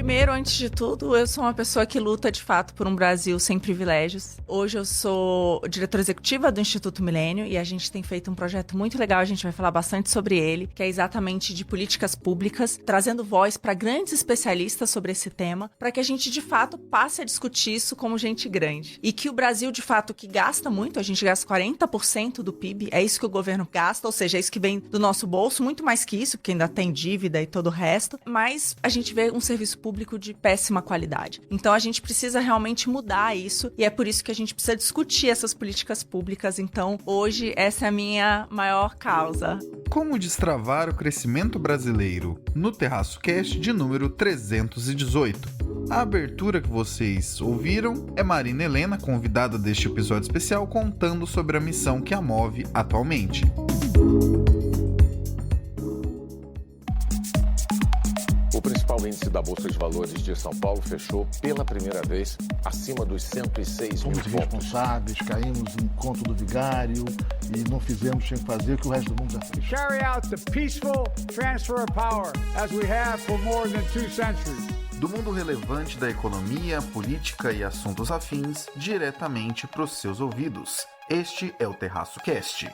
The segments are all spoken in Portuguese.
Primeiro, antes de tudo, eu sou uma pessoa que luta, de fato, por um Brasil sem privilégios. Hoje eu sou diretora executiva do Instituto Milênio e a gente tem feito um projeto muito legal, a gente vai falar bastante sobre ele, que é exatamente de políticas públicas, trazendo voz para grandes especialistas sobre esse tema, para que a gente, de fato, passe a discutir isso como gente grande. E que o Brasil, de fato, que gasta muito, a gente gasta 40% do PIB, é isso que o governo gasta, ou seja, é isso que vem do nosso bolso, muito mais que isso, porque ainda tem dívida e todo o resto, mas a gente vê um serviço público de péssima qualidade. Então a gente precisa realmente mudar isso e é por isso que a gente precisa discutir essas políticas públicas. Então hoje essa é a minha maior causa. Como destravar o crescimento brasileiro? No Terraço Cast de número 318. A abertura que vocês ouviram é Marina Helena, convidada deste episódio especial, contando sobre a missão que a move atualmente. O principal índice da Bolsa de Valores de São Paulo fechou pela primeira vez acima dos 106 mil pontos. Fomos responsáveis, caímos no conto do vigário e não fizemos sem fazer o que o resto do mundo já fez. Carry out the peaceful transfer of power as we have for more than 2 centuries. Do mundo relevante da economia, política e assuntos afins, diretamente para os seus ouvidos. Este é o Terraço Cast.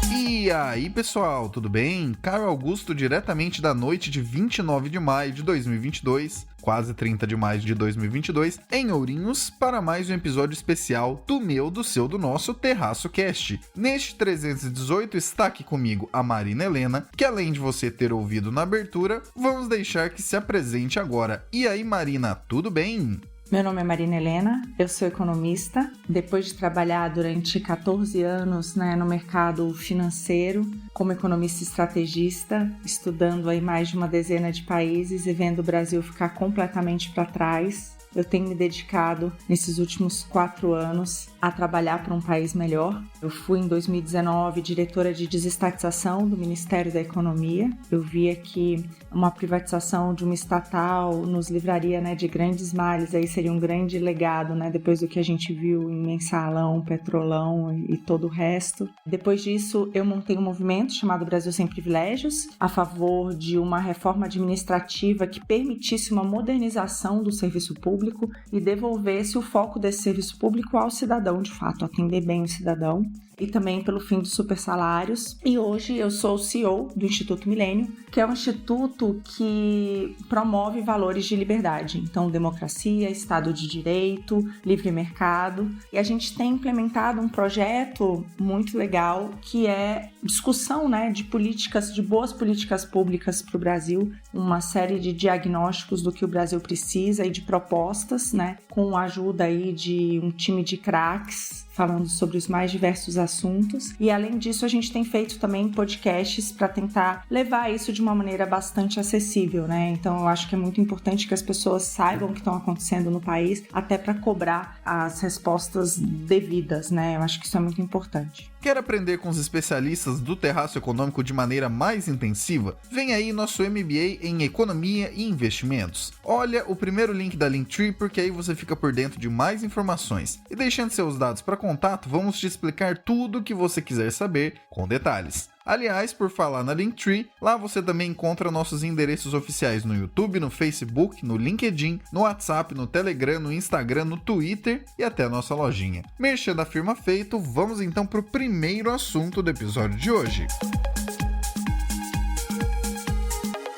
E aí pessoal, tudo bem? Caio Augusto, diretamente da noite de 29 de maio de 2022, quase 30 de maio de 2022, em Ourinhos, para mais um episódio especial do meu, do seu, do nosso Terraço Cast. Neste 318 está aqui comigo a Marina Helena, que além de você ter ouvido na abertura, vamos deixar que se apresente agora. E aí Marina, tudo bem? Meu nome é Marina Helena, eu sou economista. Depois de trabalhar durante 14 anos no mercado financeiro, como economista estrategista, estudando aí mais de uma dezena de países e vendo o Brasil ficar completamente para trás, eu tenho me dedicado nesses últimos 4 anos a trabalhar para um país melhor. Eu fui em 2019 diretora de desestatização do Ministério da Economia. Eu via que uma privatização de uma estatal nos livraria de grandes males, aí seria um grande legado, depois do que a gente viu em Mensalão, Petrolão e todo o resto. Depois disso, eu montei um movimento chamado Brasil Sem Privilégios, a favor de uma reforma administrativa que permitisse uma modernização do serviço público e devolvesse o foco desse serviço público ao cidadão, de fato, atender bem o cidadão, e também pelo fim dos supersalários. E hoje eu sou o CEO do Instituto Milênio, que é um instituto que promove valores de liberdade, então democracia, Estado de Direito, livre mercado, e a gente tem implementado um projeto muito legal que é discussão de políticas, de boas políticas públicas para o Brasil, uma série de diagnósticos do que o Brasil precisa e de propostas, com a ajuda aí de um time de craques, falando sobre os mais diversos assuntos. E além disso, a gente tem feito também podcasts para tentar levar isso de uma maneira bastante acessível, Então eu acho que é muito importante que as pessoas saibam o que estão acontecendo no país, até para cobrar as respostas devidas, Eu acho que isso é muito importante. Quer aprender com os especialistas do terraço econômico de maneira mais intensiva? Vem aí nosso MBA em Economia e Investimentos. Olha o primeiro link da Linktree, porque aí você fica por dentro de mais informações. E deixando seus dados para contato, vamos te explicar tudo o que você quiser saber, com detalhes. Aliás, por falar na Linktree, lá você também encontra nossos endereços oficiais no YouTube, no Facebook, no LinkedIn, no WhatsApp, no Telegram, no Instagram, no Twitter e até a nossa lojinha. Merchan da firma feito, vamos então para o primeiro assunto do episódio de hoje.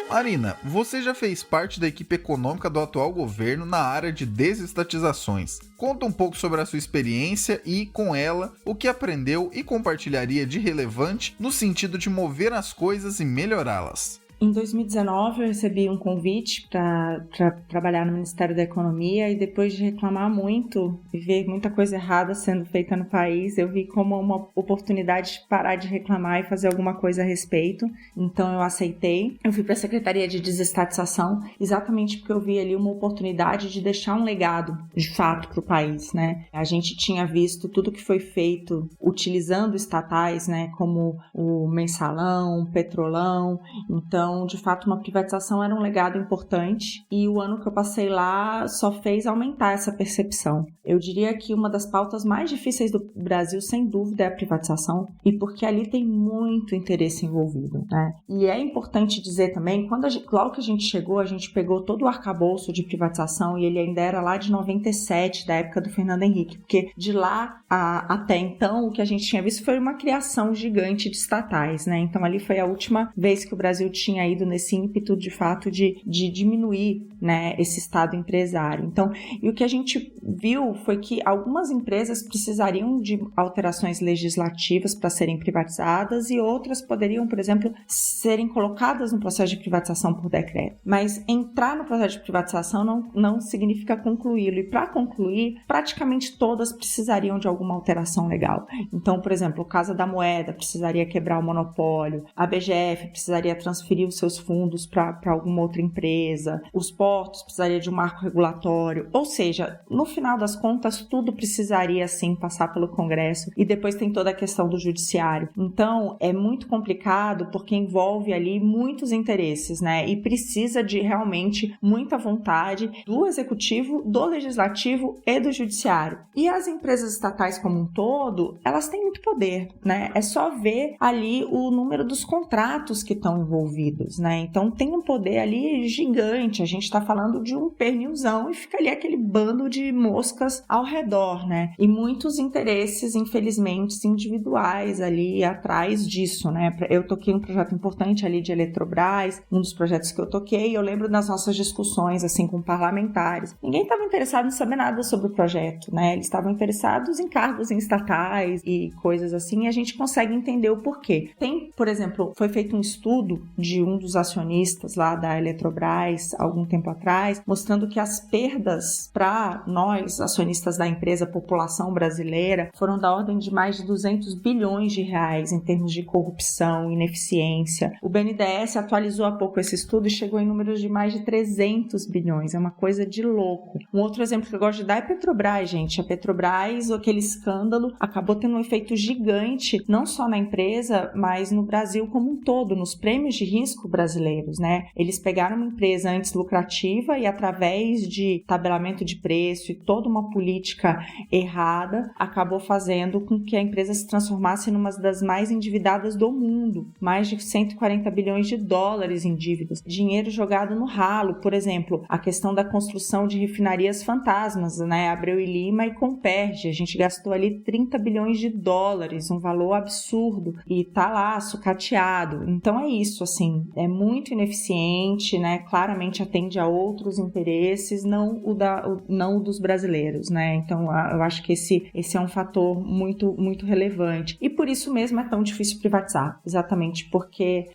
Marina, você já fez parte da equipe econômica do atual governo na área de desestatizações. Conta um pouco sobre a sua experiência e, com ela, o que aprendeu e compartilharia de relevante no sentido de mover as coisas e melhorá-las. Em 2019, eu recebi um convite para trabalhar no Ministério da Economia e depois de reclamar muito e ver muita coisa errada sendo feita no país, eu vi como uma oportunidade de parar de reclamar e fazer alguma coisa a respeito. Então eu aceitei. Eu fui para a Secretaria de Desestatização exatamente porque eu vi ali uma oportunidade de deixar um legado, de fato, para o país, A gente tinha visto tudo que foi feito utilizando estatais, como o Mensalão, o Petrolão. Então, Então, de fato, uma privatização era um legado importante e o ano que eu passei lá só fez aumentar essa percepção. Eu diria que uma das pautas mais difíceis do Brasil, sem dúvida, é a privatização, e porque ali tem muito interesse envolvido, né? E é importante dizer também, logo que a gente chegou, a gente pegou todo o arcabouço de privatização e ele ainda era lá de 97, da época do Fernando Henrique, porque de lá até então, o que a gente tinha visto foi uma criação gigante de estatais, né? Então ali foi a última vez que o Brasil tinha ido nesse ímpeto, de fato, de diminuir, né, esse estado empresário. Então, e o que a gente viu foi que algumas empresas precisariam de alterações legislativas para serem privatizadas e outras poderiam, por exemplo, serem colocadas no processo de privatização por decreto. Mas entrar no processo de privatização não significa concluí-lo. E para concluir, praticamente todas precisariam de alguma alteração legal. Então, por exemplo, a Casa da Moeda precisaria quebrar o monopólio, a BGF precisaria transferir os seus fundos para alguma outra empresa, os portos precisariam de um marco regulatório, ou seja, no final das contas, tudo precisaria sim passar pelo Congresso e depois tem toda a questão do judiciário. Então, é muito complicado porque envolve ali muitos interesses, né? E precisa de realmente muita vontade do executivo, do legislativo e do judiciário. E as empresas estatais como um todo, elas têm muito poder, né? É só ver ali o número dos contratos que estão envolvidos, né? Então, tem um poder ali gigante. A gente está falando de um pernilzão e fica ali aquele bando de moscas ao redor, né? E muitos interesses, infelizmente, individuais ali atrás disso, né? Eu toquei um projeto importante ali de Eletrobras, um dos projetos que eu toquei, eu lembro das nossas discussões, assim, com parlamentares. Ninguém estava interessado em saber nada sobre o projeto, né? Eles estavam interessados em cargos em estatais e coisas assim, e a gente consegue entender o porquê. Tem, por exemplo, foi feito um estudo de um dos acionistas lá da Eletrobras, algum tempo atrás, mostrando que as perdas para nós, acionistas da empresa, população brasileira, foram da ordem de mais de 200 bilhões de reais em termos de corrupção, ineficiência. O BNDES atualizou há pouco esse estudo e chegou em números de mais de 300 bilhões. É uma coisa de louco. Um outro exemplo que eu gosto de dar é a Petrobras, gente. A Petrobras, aquele escândalo, acabou tendo um efeito gigante, não só na empresa, mas no Brasil como um todo, nos prêmios de risco brasileiros, né? Eles pegaram uma empresa antes lucrativa e através de tabelamento de preço e toda uma política errada, acabou fazendo com que a empresa se transformasse numa das mais endividadas do mundo. Mais de 140 bilhões de dólares em dívidas. Dinheiro jogado no ralo. Por exemplo, a questão da construção de refinarias fantasmas, né? Abreu e Lima e Comperge. A gente gastou ali 30 bilhões de dólares, um valor absurdo. E tá lá, sucateado. Então é isso, assim, é muito ineficiente, né? Claramente atende a outros interesses, não o dos brasileiros, né? Então eu acho que esse é um fator muito, muito relevante. E por isso mesmo é tão difícil privatizar, exatamente porque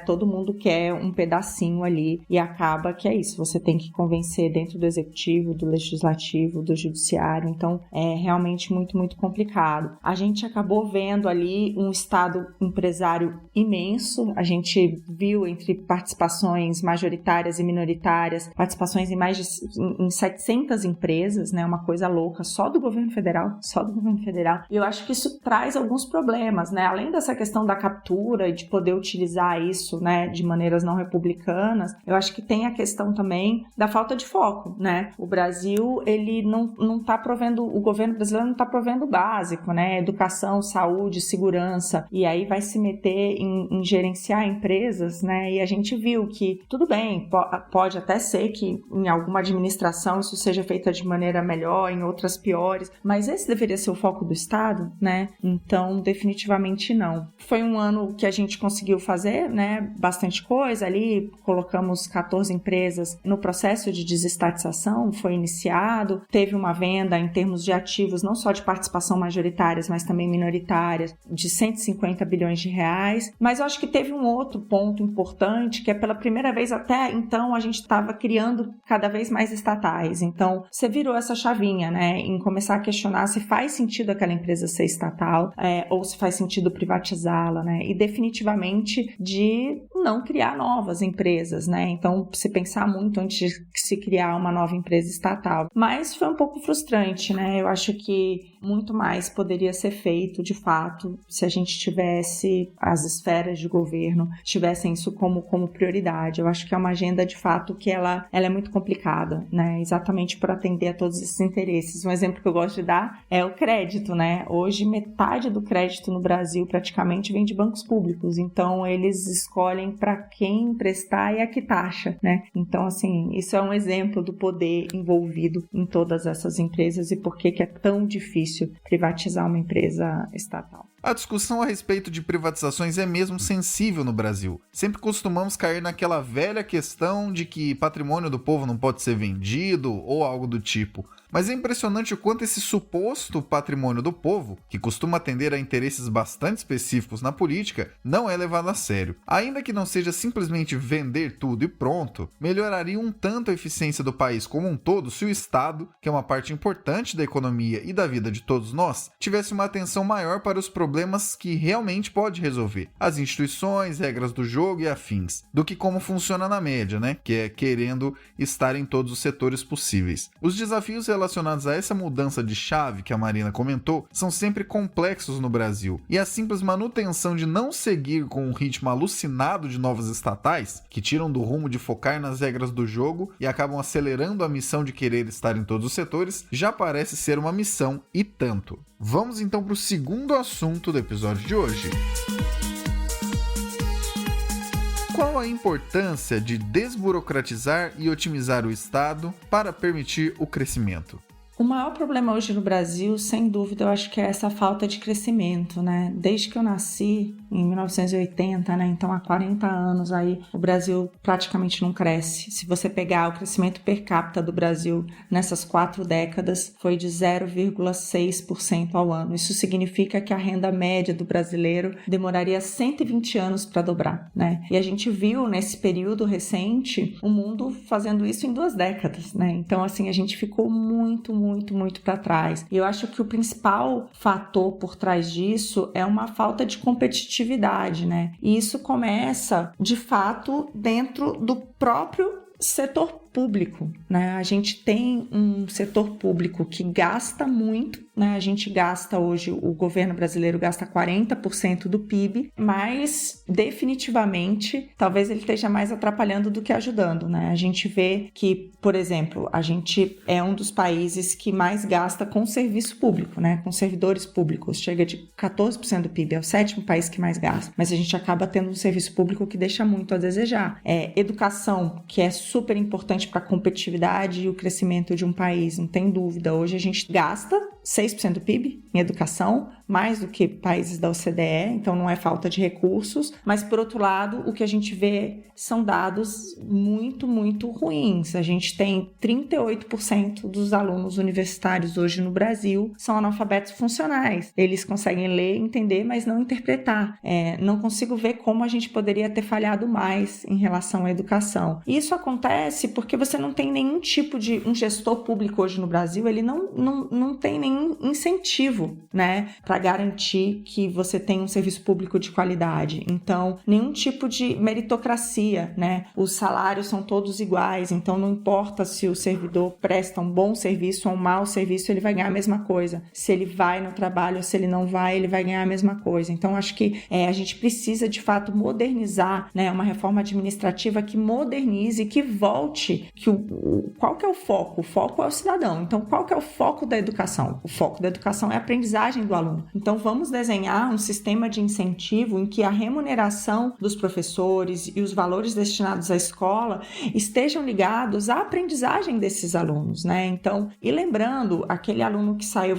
todo mundo quer um pedacinho ali e acaba que é isso, você tem que convencer dentro do executivo, do legislativo, do judiciário, então é realmente muito, muito complicado. A gente acabou vendo ali um estado empresário imenso, a gente viu entre participações majoritárias e minoritárias, participações em 700 empresas, né, uma coisa louca, só do governo federal, e eu acho que isso traz alguns problemas, né, além dessa questão da captura e de poder utilizar isso, né, de maneiras não republicanas, eu acho que tem a questão também da falta de foco, né, o Brasil, ele não tá provendo, o governo brasileiro não tá provendo o básico, né, educação, saúde, segurança, e aí vai se meter em gerenciar empresas, né, e a gente viu que, tudo bem, pode até ser que em alguma administração isso seja feito de maneira melhor, em outras piores, mas esse deveria ser o foco do Estado, né? Então, definitivamente não. Foi um ano que a gente conseguiu fazer, né, bastante coisa ali, colocamos 14 empresas no processo de desestatização, foi iniciado, teve uma venda em termos de ativos, não só de participação majoritárias, mas também minoritárias, de 150 bilhões de reais, mas eu acho que teve um outro ponto importante, que é pela primeira vez até então a gente estava criando cada vez mais estatais, então você virou essa chavinha, né, em começar a questionar se faz sentido aquela empresa ser estatal, ou se faz sentido privatizá-la, né, e definitivamente de não criar novas empresas, né? Então, se pensar muito antes de se criar uma nova empresa estatal. Mas foi um pouco frustrante, né? Eu acho que muito mais poderia ser feito, de fato, se a gente tivesse, as esferas de governo tivessem isso como prioridade. Eu acho que é uma agenda, de fato, que ela é muito complicada, né? Exatamente por atender a todos esses interesses. Um exemplo que eu gosto de dar é o crédito, né? Hoje, metade do crédito no Brasil praticamente vem de bancos públicos, então eles escolhem para quem emprestar e a que taxa, né? Então, assim, isso é um exemplo do poder envolvido em todas essas empresas e por que é tão difícil privatizar uma empresa estatal. A discussão a respeito de privatizações é mesmo sensível no Brasil. Sempre costumamos cair naquela velha questão de que patrimônio do povo não pode ser vendido ou algo do tipo. Mas é impressionante o quanto esse suposto patrimônio do povo, que costuma atender a interesses bastante específicos na política, não é levado a sério. Ainda que não seja simplesmente vender tudo e pronto, melhoraria um tanto a eficiência do país como um todo se o Estado, que é uma parte importante da economia e da vida de todos nós, tivesse uma atenção maior para os problemas que realmente pode resolver, as instituições, regras do jogo e afins, do que como funciona na média, né? Que é querendo estar em todos os setores possíveis. Os desafios relacionados a essa mudança de chave que a Marina comentou são sempre complexos no Brasil, e a simples manutenção de não seguir com um ritmo alucinado de novas estatais, que tiram do rumo de focar nas regras do jogo e acabam acelerando a missão de querer estar em todos os setores, já parece ser uma missão e tanto. Vamos então para o segundo assunto do episódio de hoje. Qual a importância de desburocratizar e otimizar o Estado para permitir o crescimento? O maior problema hoje no Brasil, sem dúvida, eu acho que é essa falta de crescimento, né? Desde que eu nasci, em 1980, né? Então há 40 anos aí, o Brasil praticamente não cresce. Se você pegar o crescimento per capita do Brasil nessas 4 décadas, foi de 0,6% ao ano. Isso significa que a renda média do brasileiro demoraria 120 anos para dobrar, né? E a gente viu nesse período recente o mundo fazendo isso em 2 décadas, né? Então, assim, a gente ficou muito para trás. E eu acho que o principal fator por trás disso é uma falta de competitividade, né? E isso começa, de fato, dentro do próprio setor público, né? A gente tem um setor público que gasta muito, né? A gente gasta hoje, o governo brasileiro gasta 40% do PIB, mas definitivamente talvez ele esteja mais atrapalhando do que ajudando, né? A gente vê que, por exemplo, a gente é um dos países que mais gasta com serviço público, né? Com servidores públicos, chega de 14% do PIB, é o 7º país que mais gasta, mas a gente acaba tendo um serviço público que deixa muito a desejar. Educação, que é super importante para a competitividade e o crescimento de um país, não tem dúvida. Hoje a gente gasta 6% do PIB em educação, mais do que países da OCDE, então não é falta de recursos, mas por outro lado, o que a gente vê são dados muito ruins. A gente tem 38% dos alunos universitários hoje no Brasil são analfabetos funcionais. Eles conseguem ler, entender, mas não interpretar. Não consigo ver como a gente poderia ter falhado mais em relação à educação. E isso acontece porque você não tem nenhum tipo de... Um gestor público hoje no Brasil, ele não tem nenhum incentivo, né, para garantir que você tenha um serviço público de qualidade. Então, nenhum tipo de meritocracia, né? Os salários são todos iguais, então não importa se o servidor presta um bom serviço ou um mau serviço, ele vai ganhar a mesma coisa. Se ele vai no trabalho ou se ele não vai, ele vai ganhar a mesma coisa. Então, acho que a gente precisa, de fato, modernizar, né, uma reforma administrativa que modernize, que volte, qual que é o foco? O foco é o cidadão. Então, qual que é o foco da educação? O foco da educação é a aprendizagem do aluno. Então, vamos desenhar um sistema de incentivo em que a remuneração dos professores e os valores destinados à escola estejam ligados à aprendizagem desses alunos, né? Então, e lembrando, aquele aluno que saiu,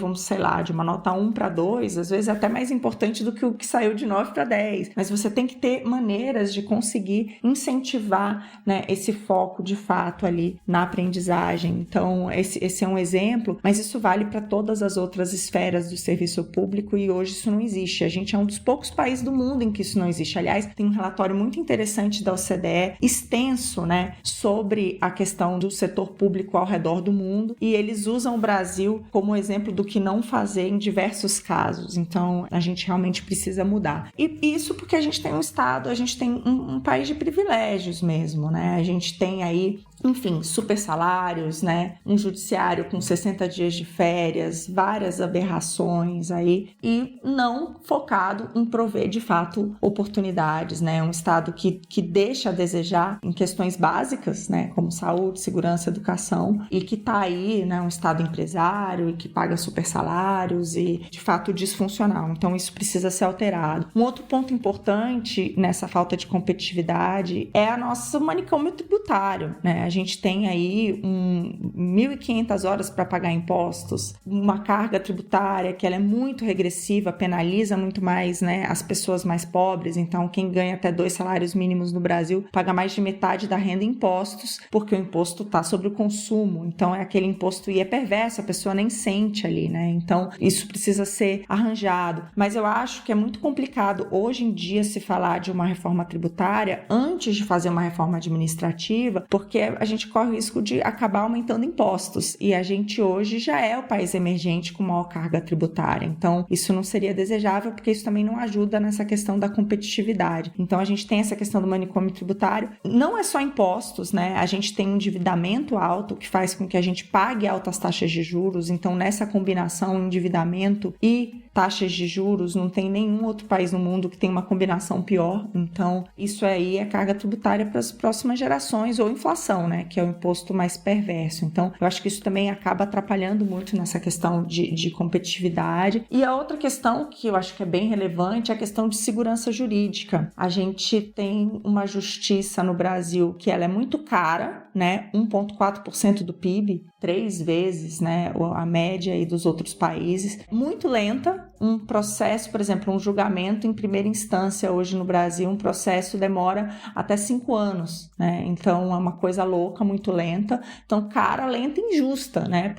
de uma nota 1 para 2, às vezes é até mais importante do que o que saiu de 9 para 10, mas você tem que ter maneiras de conseguir incentivar, né, esse foco de fato ali na aprendizagem. Então, esse é um exemplo, mas isso vale para todas todas as outras esferas do serviço público e hoje isso não existe. A gente é um dos poucos países do mundo em que isso não existe. Aliás, tem um relatório muito interessante da OCDE, extenso, né, sobre a questão do setor público ao redor do mundo, e eles usam o Brasil como exemplo do que não fazer em diversos casos. Então, a gente realmente precisa mudar. E isso porque a gente tem um Estado, a gente tem um país de privilégios mesmo, né? A gente tem aí, enfim, super salários, né? Um judiciário com 60 dias de férias, várias aberrações aí, e não focado em prover, de fato, oportunidades, né? Um Estado que deixa a desejar em questões básicas, né? Como saúde, segurança, educação, e que está aí, né? Um Estado empresário e que paga super salários e, de fato, disfuncional. Então, isso precisa ser alterado. Um outro ponto importante nessa falta de competitividade é a nossa manicômio tributário, né? A gente tem aí 1.500 horas para pagar impostos, uma carga tributária que ela é muito regressiva, penaliza muito mais, né, as pessoas mais pobres. Então, quem ganha até 2 salários mínimos no Brasil paga mais de metade da renda em impostos, porque o imposto está sobre o consumo. Então, é aquele imposto e é perverso, a pessoa nem sente ali, né? Então, isso precisa ser arranjado. Mas eu acho que é muito complicado hoje em dia se falar de uma reforma tributária antes de fazer uma reforma administrativa, porque a gente corre o risco de acabar aumentando impostos. E a gente hoje já é o país emergente com maior carga tributária. Então, isso não seria desejável, porque isso também não ajuda nessa questão da competitividade. Então, a gente tem essa questão do manicômio tributário. Não é só impostos, né? A gente tem um endividamento alto que faz com que a gente pague altas taxas de juros. Então, nessa combinação endividamento e taxas de juros, não tem nenhum outro país no mundo que tenha uma combinação pior. Então, isso aí é carga tributária para as próximas gerações, ou inflação, né, que é o imposto mais perverso. Então, eu acho que isso também acaba atrapalhando muito nessa questão de competitividade. E a outra questão que eu acho que é bem relevante é a questão de segurança jurídica. A gente tem uma justiça no Brasil que ela é muito cara, né, 1,4% do PIB, 3 vezes, né, a média aí dos outros países, muito lenta. Um processo, por exemplo, um julgamento em primeira instância hoje no Brasil, um processo demora até 5 anos, né? Então é uma coisa louca, muito lenta. Então, cara, lenta e injusta, né?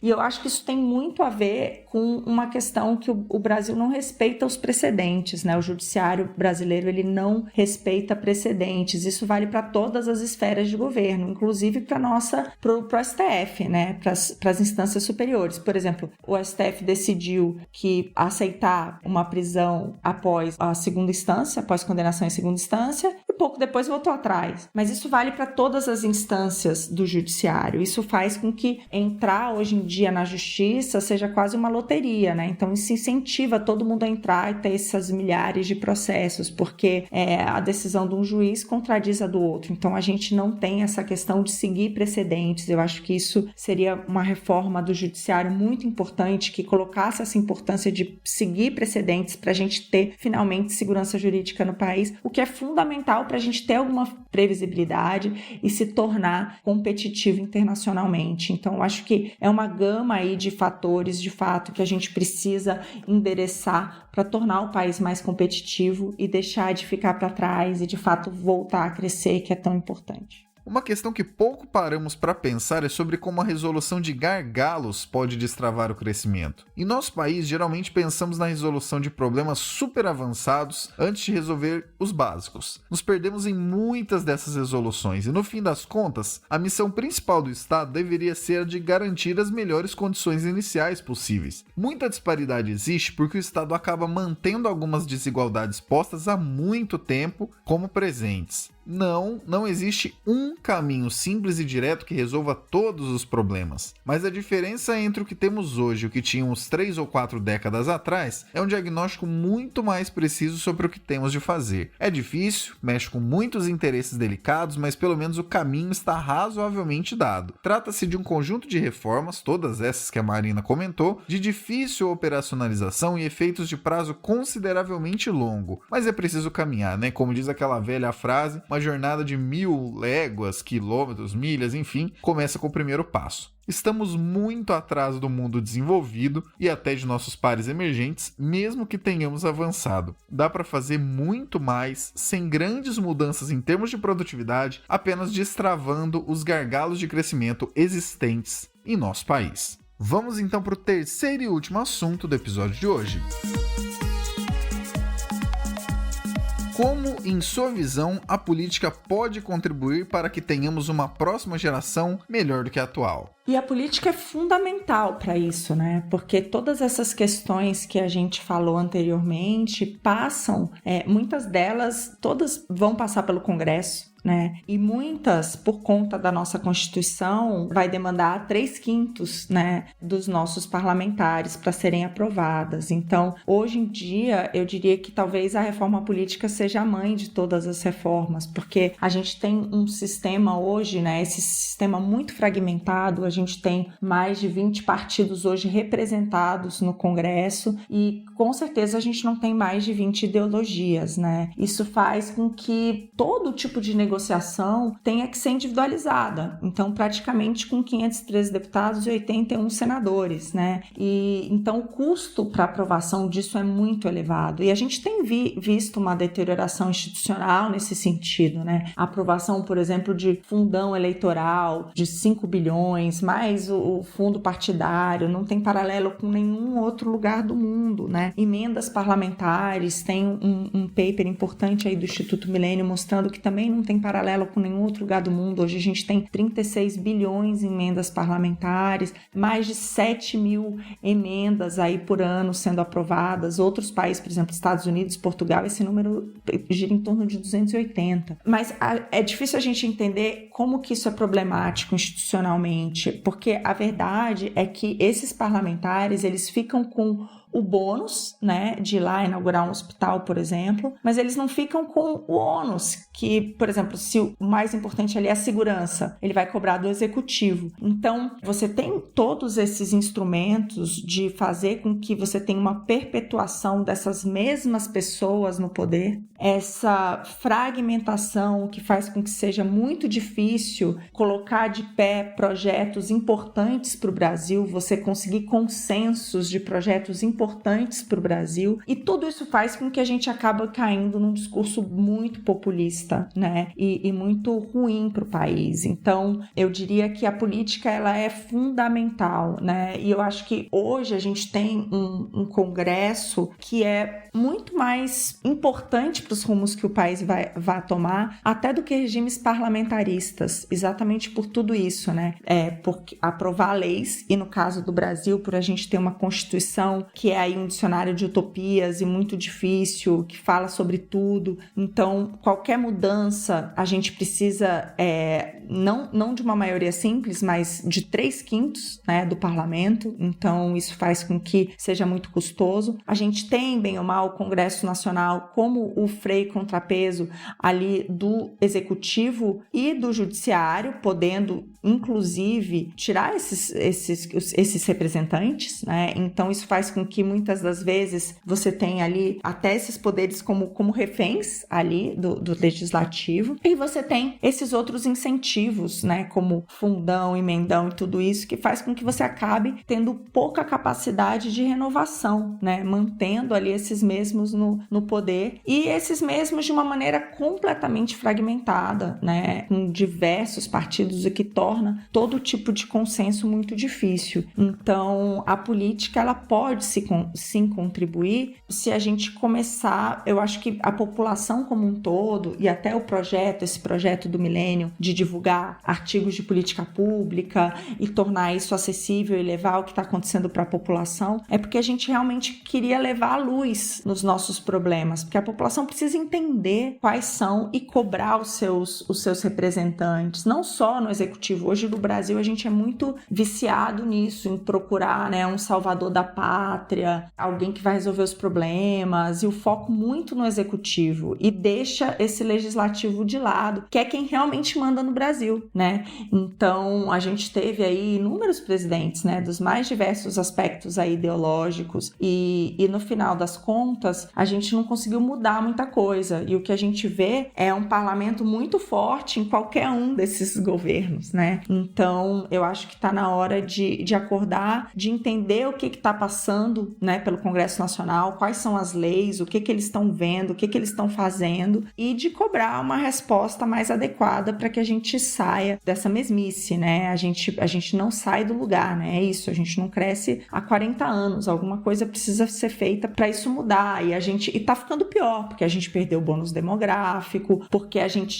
E eu acho que isso tem muito a ver com uma questão que o Brasil não respeita os precedentes, né? O judiciário brasileiro, ele não respeita precedentes. Isso vale para todas as esferas de governo, inclusive para o STF, né? Para as instâncias superiores. Por exemplo, o STF decidiu que aceitar uma prisão após a segunda instância, após condenação em segunda instância, e pouco depois voltou atrás. Mas isso vale para todas as instâncias do judiciário. Isso faz com que entrar hoje em dia na justiça seja quase uma loteria, né? Então isso incentiva todo mundo a entrar e ter essas milhares de processos, porque a decisão de um juiz contradiz a do outro. Então a gente não tem essa questão de seguir precedentes. Eu acho que isso seria uma reforma do judiciário muito importante, que colocasse essa importância de seguir precedentes para a gente ter finalmente segurança jurídica no país, o que é fundamental para a gente ter alguma previsibilidade e se tornar competitivo internacionalmente. Então, eu acho que é uma gama aí de fatores, de fato, que a gente precisa endereçar para tornar o país mais competitivo e deixar de ficar para trás e, de fato, voltar a crescer, que é tão importante. Uma questão que pouco paramos para pensar é sobre como a resolução de gargalos pode destravar o crescimento. Em nosso país, geralmente pensamos na resolução de problemas super avançados antes de resolver os básicos. Nos perdemos em muitas dessas resoluções e, no fim das contas, a missão principal do Estado deveria ser a de garantir as melhores condições iniciais possíveis. Muita disparidade existe porque o Estado acaba mantendo algumas desigualdades postas há muito tempo como presentes. Não existe um caminho simples e direto que resolva todos os problemas, mas a diferença entre o que temos hoje e o que tínhamos 3 ou 4 décadas atrás é um diagnóstico muito mais preciso sobre o que temos de fazer. É difícil, mexe com muitos interesses delicados, mas pelo menos o caminho está razoavelmente dado. Trata-se de um conjunto de reformas, todas essas que a Marina comentou, de difícil operacionalização e efeitos de prazo consideravelmente longo, mas é preciso caminhar, né? Como diz aquela velha frase, uma jornada de 1000 léguas, quilômetros, milhas, enfim, começa com o primeiro passo. Estamos muito atrás do mundo desenvolvido e até de nossos pares emergentes, mesmo que tenhamos avançado. Dá para fazer muito mais sem grandes mudanças em termos de produtividade, apenas destravando os gargalos de crescimento existentes em nosso país. Vamos então para o terceiro e último assunto do episódio de hoje. Como, em sua visão, a política pode contribuir para que tenhamos uma próxima geração melhor do que a atual? E a política é fundamental para isso, né? Porque todas essas questões que a gente falou anteriormente passam, muitas delas, todas vão passar pelo Congresso, né? E muitas, por conta da nossa Constituição, vai demandar 3/5, né, dos nossos parlamentares para serem aprovadas. Então, hoje em dia, eu diria que talvez a reforma política seja a mãe de todas as reformas, porque a gente tem um sistema hoje, né, esse sistema muito fragmentado, a gente tem mais de 20 partidos hoje representados no Congresso e, com certeza, a gente não tem mais de 20 ideologias, né? Isso faz com que todo tipo de negociação tenha que ser individualizada. Então, praticamente com 513 deputados e 81 senadores, né? E então o custo para aprovação disso é muito elevado. E a gente tem visto uma deterioração institucional nesse sentido, né? A aprovação, por exemplo, de fundão eleitoral de 5 bilhões, mais o fundo partidário, não tem paralelo com nenhum outro lugar do mundo, né? Emendas parlamentares, tem um paper importante aí do Instituto Milênio mostrando que também não tem paralelo com nenhum outro lugar do mundo. Hoje a gente tem 36 bilhões em emendas parlamentares, mais de 7 mil emendas aí por ano sendo aprovadas. Outros países, por exemplo, Estados Unidos, Portugal, esse número gira em torno de 280. Mas é difícil a gente entender como que isso é problemático institucionalmente, porque a verdade é que esses parlamentares, eles ficam com o bônus, né, de ir lá inaugurar um hospital, por exemplo, mas eles não ficam com o ônus, que, por exemplo, se o mais importante ali é a segurança, ele vai cobrar do executivo. Então, você tem todos esses instrumentos de fazer com que você tenha uma perpetuação dessas mesmas pessoas no poder, essa fragmentação que faz com que seja muito difícil colocar de pé projetos importantes para o Brasil, você conseguir consensos de projetos importantes para o Brasil, e tudo isso faz com que a gente acaba caindo num discurso muito populista, né, e muito ruim para o país. Então, eu diria que a política, ela é fundamental, né, e eu acho que hoje a gente tem um Congresso que é muito mais importante para os rumos que o país vai tomar, até do que regimes parlamentaristas, exatamente por tudo isso, né, por aprovar leis, e no caso do Brasil, por a gente ter uma Constituição que é aí um dicionário de utopias e muito difícil, que fala sobre tudo. Então, qualquer mudança, a gente precisa, não de uma maioria simples, mas de 3/5, né, do parlamento. Então, isso faz com que seja muito custoso. A gente tem, bem ou mal, o Congresso Nacional como o freio e contrapeso ali do Executivo e do Judiciário, podendo, inclusive, tirar esses representantes, né? Então, isso faz com que muitas das vezes você tem ali até esses poderes como reféns ali do legislativo, e você tem esses outros incentivos, né, como fundão, emendão e tudo isso, que faz com que você acabe tendo pouca capacidade de renovação, né, mantendo ali esses mesmos no poder, e esses mesmos de uma maneira completamente fragmentada, né, com diversos partidos, o que torna todo tipo de consenso muito difícil. Então, a política, ela pode sim contribuir se a gente começar, eu acho que a população como um todo, e até esse projeto do milênio de divulgar artigos de política pública e tornar isso acessível e levar o que está acontecendo para a população, é porque a gente realmente queria levar a luz nos nossos problemas, porque a população precisa entender quais são e cobrar os seus representantes, não só no executivo. Hoje no Brasil a gente é muito viciado nisso, em procurar, né, um salvador da pátria, alguém que vai resolver os problemas, e o foco muito no executivo, e deixa esse legislativo de lado, que é quem realmente manda no Brasil, né? Então, a gente teve aí inúmeros presidentes, né, dos mais diversos aspectos aí ideológicos, e no final das contas, a gente não conseguiu mudar muita coisa, e o que a gente vê é um parlamento muito forte em qualquer um desses governos, né? Então, eu acho que está na hora de acordar, de entender o que está passando passando, né, pelo Congresso Nacional, quais são as leis, o que eles estão vendo, o que eles estão fazendo, e de cobrar uma resposta mais adequada para que a gente saia dessa mesmice, né? A gente não sai do lugar, né? É isso, a gente não cresce há 40 anos, alguma coisa precisa ser feita para isso mudar, e tá ficando pior, porque a gente perdeu o bônus demográfico, porque a gente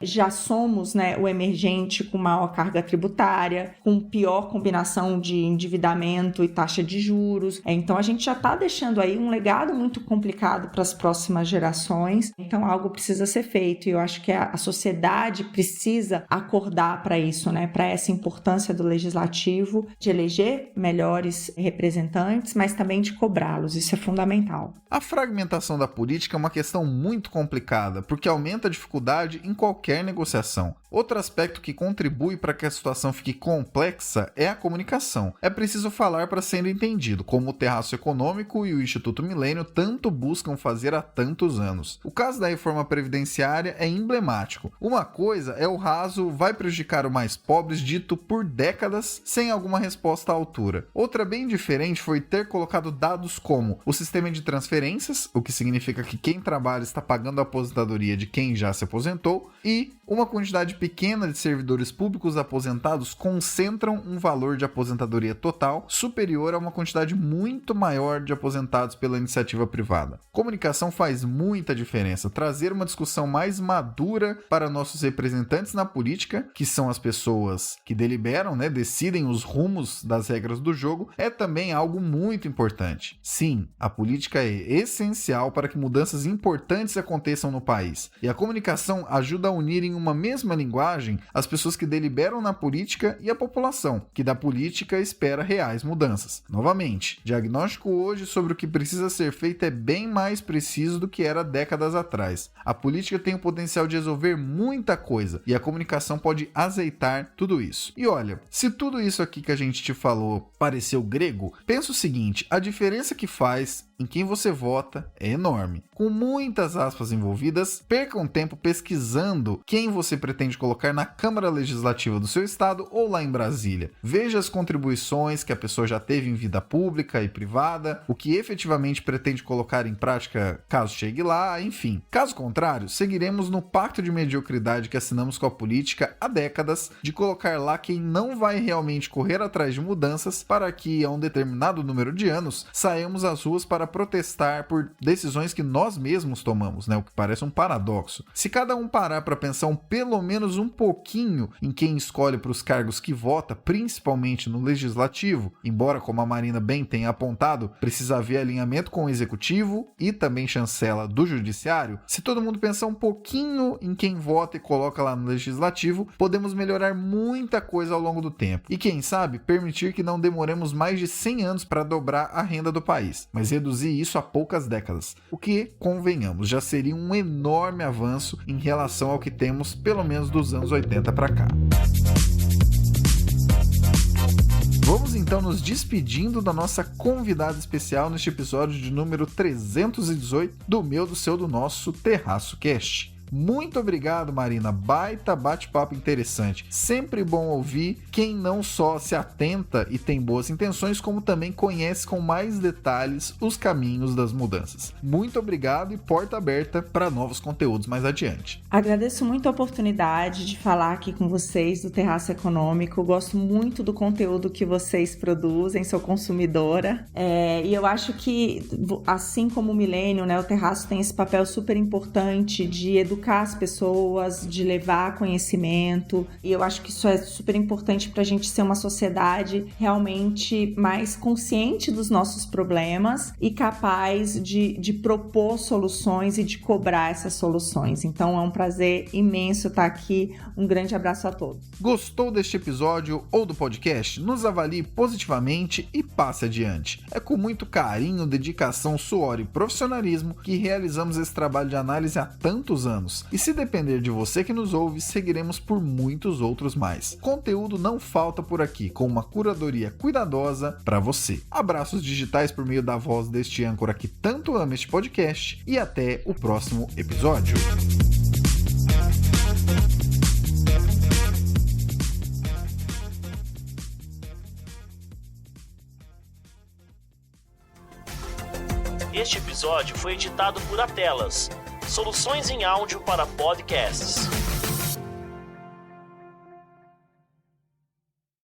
já somos, né, o emergente com maior carga tributária, com pior combinação de endividamento e taxa de juros. Então a gente já está deixando aí um legado muito complicado para as próximas gerações. Então algo precisa ser feito, e eu acho que a sociedade precisa acordar para isso, né, para essa importância do legislativo, de eleger melhores representantes, mas também de cobrá-los. Isso é fundamental. A fragmentação da política é uma questão muito complicada, porque aumenta a dificuldade em qualquer negociação. Outro aspecto que contribui para que a situação fique complexa é a comunicação. É preciso falar para ser entendido, como o Terraço Econômico e o Instituto Milênio tanto buscam fazer há tantos anos. O caso da reforma previdenciária é emblemático. Uma coisa é o raso vai prejudicar os mais pobres dito por décadas sem alguma resposta à altura. Outra bem diferente foi ter colocado dados como o sistema de transferências, o que significa que quem trabalha está pagando a aposentadoria de quem já se aposentou, e uma quantidade pequena de servidores públicos aposentados concentram um valor de aposentadoria total superior a uma quantidade muito maior de aposentados pela iniciativa privada. Comunicação faz muita diferença. Trazer uma discussão mais madura para nossos representantes na política, que são as pessoas que deliberam, né, decidem os rumos das regras do jogo, é também algo muito importante. Sim, a política é essencial para que mudanças importantes aconteçam no país, e a comunicação ajuda a unir em uma mesma linguagem as pessoas que deliberam na política e a população, que da política espera reais mudanças. Novamente, diagnóstico hoje sobre o que precisa ser feito é bem mais preciso do que era décadas atrás. A política tem o potencial de resolver muita coisa, e a comunicação pode azeitar tudo isso. E olha, se tudo isso aqui que a gente te falou pareceu grego, pensa o seguinte: a diferença que faz em quem você vota é enorme. Com muitas aspas envolvidas, perca um tempo pesquisando quem você pretende colocar na Câmara Legislativa do seu estado ou lá em Brasília. Veja as contribuições que a pessoa já teve em vida pública e privada, o que efetivamente pretende colocar em prática caso chegue lá, enfim. Caso contrário, seguiremos no pacto de mediocridade que assinamos com a política há décadas, de colocar lá quem não vai realmente correr atrás de mudanças para que, a um determinado número de anos, saímos às ruas para protestar por decisões que nós mesmos tomamos, né? O que parece um paradoxo. Se cada um parar para pensar pelo menos um pouquinho em quem escolhe para os cargos que vota, principalmente no legislativo, embora, como a Marina bem tenha apontado, precisa haver alinhamento com o executivo e também chancela do judiciário, se todo mundo pensar um pouquinho em quem vota e coloca lá no legislativo, podemos melhorar muita coisa ao longo do tempo. E quem sabe, permitir que não demoremos mais de 100 anos para dobrar a renda do país, mas reduzir isso a poucas décadas, o que, convenhamos, já seria um enorme avanço em relação ao que temos pelo menos dos anos 80 para cá. Vamos então nos despedindo da nossa convidada especial neste episódio de número 318 do meu, do seu, do nosso Terraço Cast. Muito obrigado, Marina. Baita bate-papo interessante. Sempre bom ouvir quem não só se atenta e tem boas intenções, como também conhece com mais detalhes os caminhos das mudanças. Muito obrigado e porta aberta para novos conteúdos mais adiante. Agradeço muito a oportunidade de falar aqui com vocês do Terraço Econômico. Gosto muito do conteúdo que vocês produzem, sou consumidora. E eu acho que, assim como o Milênio, né, o Terraço tem esse papel super importante de educar as pessoas, de levar conhecimento, e eu acho que isso é super importante para a gente ser uma sociedade realmente mais consciente dos nossos problemas e capaz de propor soluções e de cobrar essas soluções. Então é um prazer imenso estar aqui. Um grande abraço a todos. Gostou deste episódio ou do podcast? Nos avalie positivamente e passe adiante. É com muito carinho, dedicação, suor e profissionalismo que realizamos esse trabalho de análise há tantos anos. E se depender de você que nos ouve, seguiremos por muitos outros mais. Conteúdo não falta por aqui, com uma curadoria cuidadosa para você. Abraços digitais por meio da voz deste âncora que tanto ama este podcast e até o próximo episódio. Este episódio foi editado por Atelas, soluções em áudio para podcasts.